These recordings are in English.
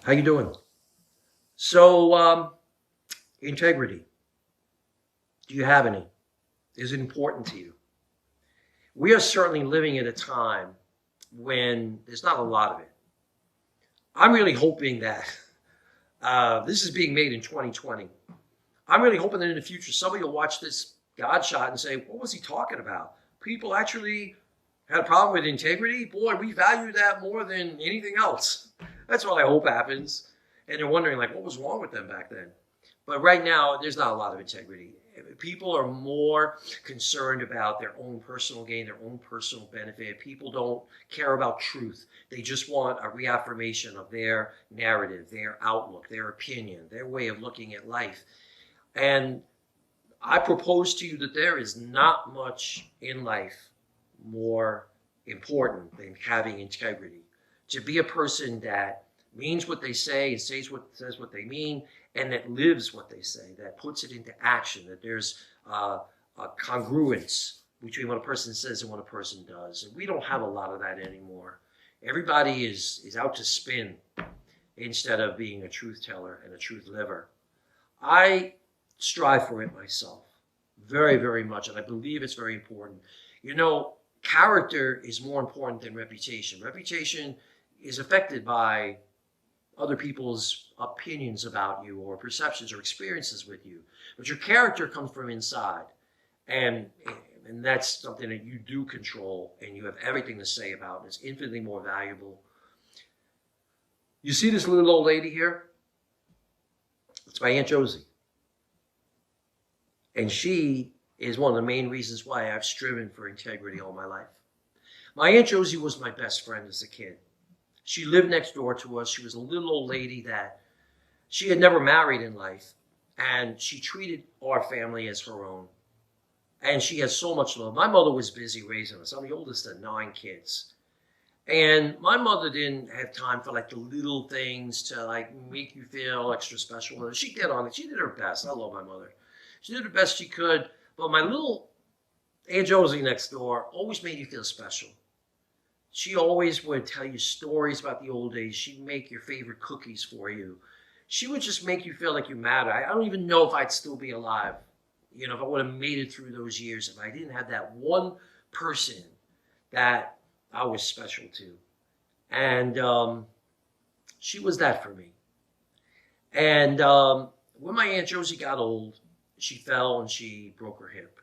How you doing? So, integrity. Do you have any? Is it important to you? We are certainly living at a time when there's not a lot of it. I'm really hoping that this is being made in 2020. I'm really hoping that in the future somebody will watch this God shot and say, "What was he talking about? People actually had a problem with integrity? Boy, we value that more than anything else." That's what I hope happens. And they're wondering, like, what was wrong with them back then? But right now, there's not a lot of integrity. People are more concerned about their own personal gain, their own personal benefit. People don't care about truth. They just want a reaffirmation of their narrative, their outlook, their opinion, their way of looking at life. And I propose to you that there is not much in life more important than having integrity. To be a person that means what they say and says what they mean, and that lives what they say, that puts it into action, that there's a congruence between what a person says and what a person does. And we don't have a lot of that anymore. Everybody is out to spin instead of being a truth teller and a truth liver. I strive for it myself very, very much, and I believe it's very important. You know, character is more important than reputation. Reputation is affected by other people's opinions about you or perceptions or experiences with you. But your character comes from inside. And that's something that you do control and you have everything to say about. And it's infinitely more valuable. You see this little old lady here? It's my Aunt Josie. And she is one of the main reasons why I've striven for integrity all my life. My Aunt Josie was my best friend as a kid. She lived next door to us. She was a little old lady that she had never married in life. And she treated our family as her own. And she had so much love. My mother was busy raising us. I'm the oldest of 9 kids. And my mother didn't have time for like the little things to like make you feel extra special. She did on it. She did her best. I love my mother. She did the best she could. But my little Aunt Josie next door always made you feel special. She always would tell you stories about the old days. She'd make your favorite cookies for you. She would just make you feel like you matter. I don't even know if I'd still be alive, you know, if I would have made it through those years if I didn't have that one person that I was special to. And she was that for me. And when my Aunt Josie got old, she fell and she broke her hip.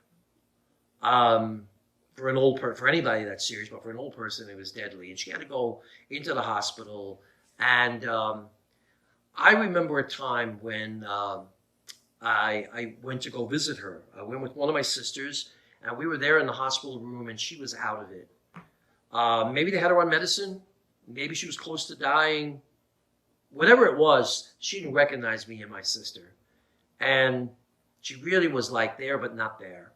For anybody that's serious, but for an old person, it was deadly. And she had to go into the hospital. And I remember a time when I went to go visit her. I went with one of my sisters, and we were there in the hospital room, and she was out of it. Maybe they had her on medicine. Maybe she was close to dying. Whatever it was, she didn't recognize me and my sister. And she really was like there, but not there.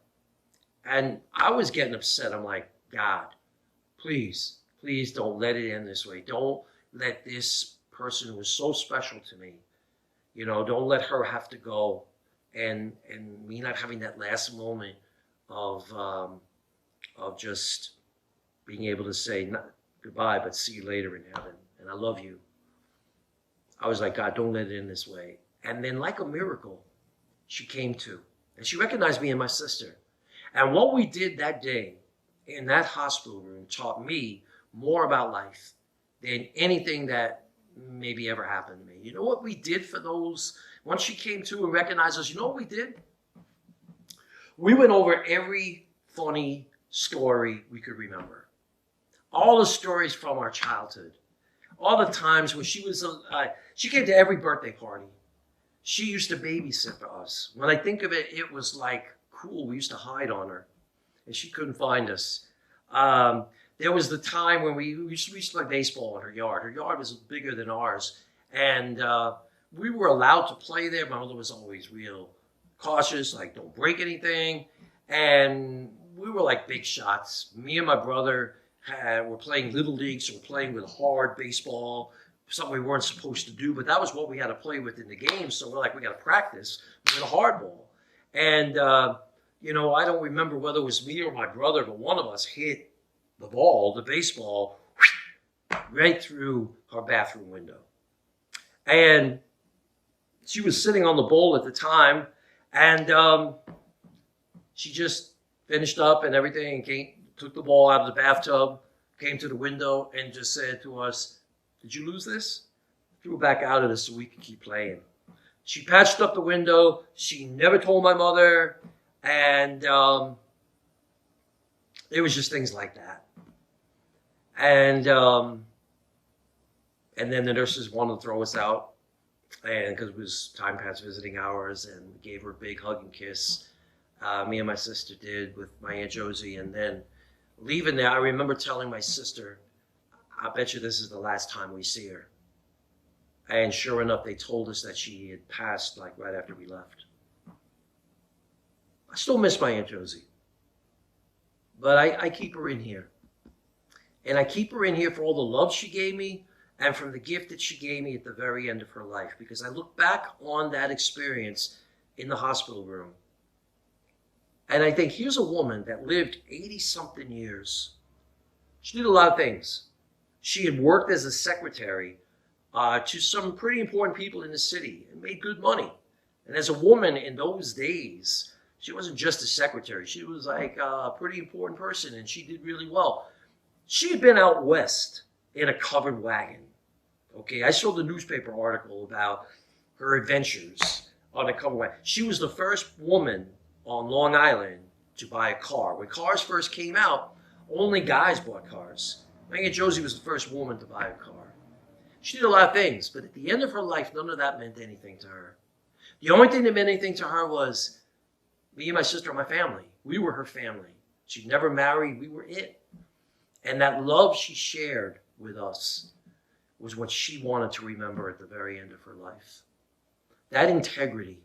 And I was getting upset. I'm like, God, please, please don't let it end this way. Don't let this person who was so special to me, you know, don't let her have to go and me not having that last moment of just being able to say not goodbye, but see you later in heaven. And I love you. I was like, God, don't let it end this way. And then like a miracle, she came to. And she recognized me and my sister. And what we did that day in that hospital room taught me more about life than anything that maybe ever happened to me. You know what we did for those, once she came to and recognized us, you know what we did? We went over every funny story we could remember. All the stories from our childhood. All the times when she came to every birthday party. She used to babysit for us. When I think of it, it was like, cool. We used to hide on her, and she couldn't find us. There was the time when we used to play baseball in her yard. Her yard was bigger than ours, and we were allowed to play there. My mother was always real cautious, like don't break anything. And we were like big shots. Me and my brother were playing little league, so we're playing with hard baseball, something we weren't supposed to do, but that was what we had to play with in the game. So we're like, we got to practice with a hard ball. And you know, I don't remember whether it was me or my brother, but one of us hit the ball, the baseball, right through her bathroom window. And she was sitting on the bowl at the time, and she just finished up and everything, and took the ball out of the bathtub, came to the window, and just said to us, "Did you lose this?" Threw it back out of this so we could keep playing. She patched up the window. She never told my mother, and it was just things like that. And then the nurses wanted to throw us out, and because it was time past visiting hours, and we gave her a big hug and kiss. Me and my sister did with my Aunt Josie, and then leaving there, I remember telling my sister, "I bet you this is the last time we see her." And sure enough, they told us that she had passed like right after we left. I still miss my Aunt Josie, but I keep her in here. And I keep her in here for all the love she gave me and from the gift that she gave me at the very end of her life. Because I look back on that experience in the hospital room, and I think, here's a woman that lived 80-something years. She did a lot of things. She had worked as a secretary to some pretty important people in the city and made good money. And as a woman in those days, she wasn't just a secretary. She was like a pretty important person, and she did really well. She had been out west in a covered wagon. Okay, I saw the newspaper article about her adventures on a covered wagon. She was the first woman on Long Island to buy a car. When cars first came out, only guys bought cars. My Aunt Josie was the first woman to buy a car. She did a lot of things, but at the end of her life, none of that meant anything to her. The only thing that meant anything to her was me and my sister and my family. We were her family. She'd never married. We were it. And that love she shared with us was what she wanted to remember at the very end of her life. That integrity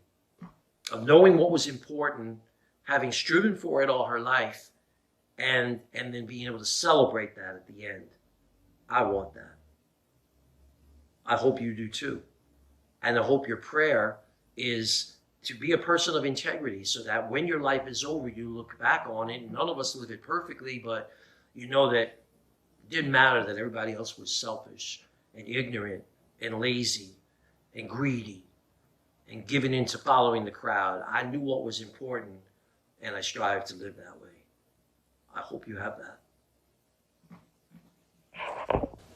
of knowing what was important, having striven for it all her life, and then being able to celebrate that at the end. I want that. I hope you do too. And I hope your prayer is to be a person of integrity so that when your life is over, you look back on it. And none of us live it perfectly, but you know that it didn't matter that everybody else was selfish and ignorant and lazy and greedy and given into following the crowd. I knew what was important, and I strived to live that way. I hope you have that.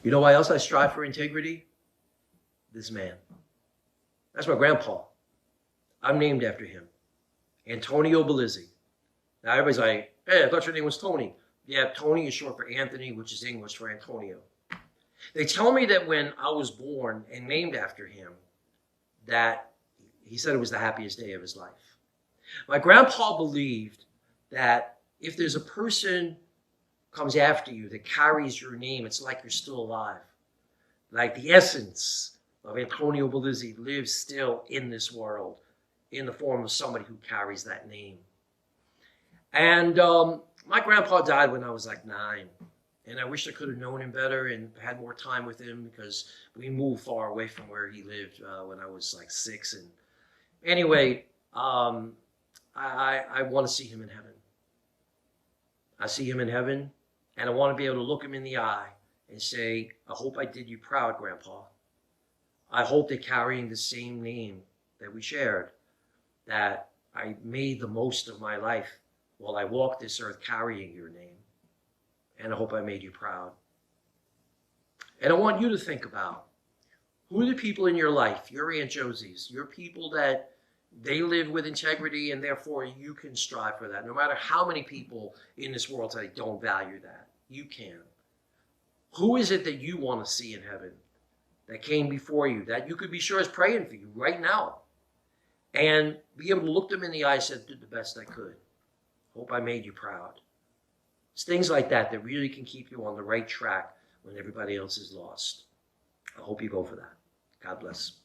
You know why else I strive for integrity? This man. That's my grandpa. I'm named after him. Antonio Bellizzi. Now everybody's like, "Hey, I thought your name was Tony." Yeah, Tony is short for Anthony, which is English for Antonio. They tell me that when I was born and named after him, that he said it was the happiest day of his life. My grandpa believed that if there's a person comes after you that carries your name, it's like you're still alive. Like the essence of Antonio Bellizzi lives still in this world in the form of somebody who carries that name. And my grandpa died when I was like 9. And I wish I could have known him better and had more time with him because we moved far away from where he lived when I was like 6. And anyway, I want to see him in heaven. I see him in heaven, and I want to be able to look him in the eye and say, "I hope I did you proud, Grandpa. I hope that carrying the same name that we shared, that I made the most of my life while I walked this earth carrying your name. And I hope I made you proud." And I want you to think about, who are the people in your life, your Aunt Josie's, your people that they live with integrity, and therefore you can strive for that. No matter how many people in this world today don't value that, you can. Who is it that you want to see in heaven that came before you, that you could be sure is praying for you right now? And be able to look them in the eye and say, "I did the best I could. Hope I made you proud." It's things like that that really can keep you on the right track when everybody else is lost. I hope you go for that. God bless.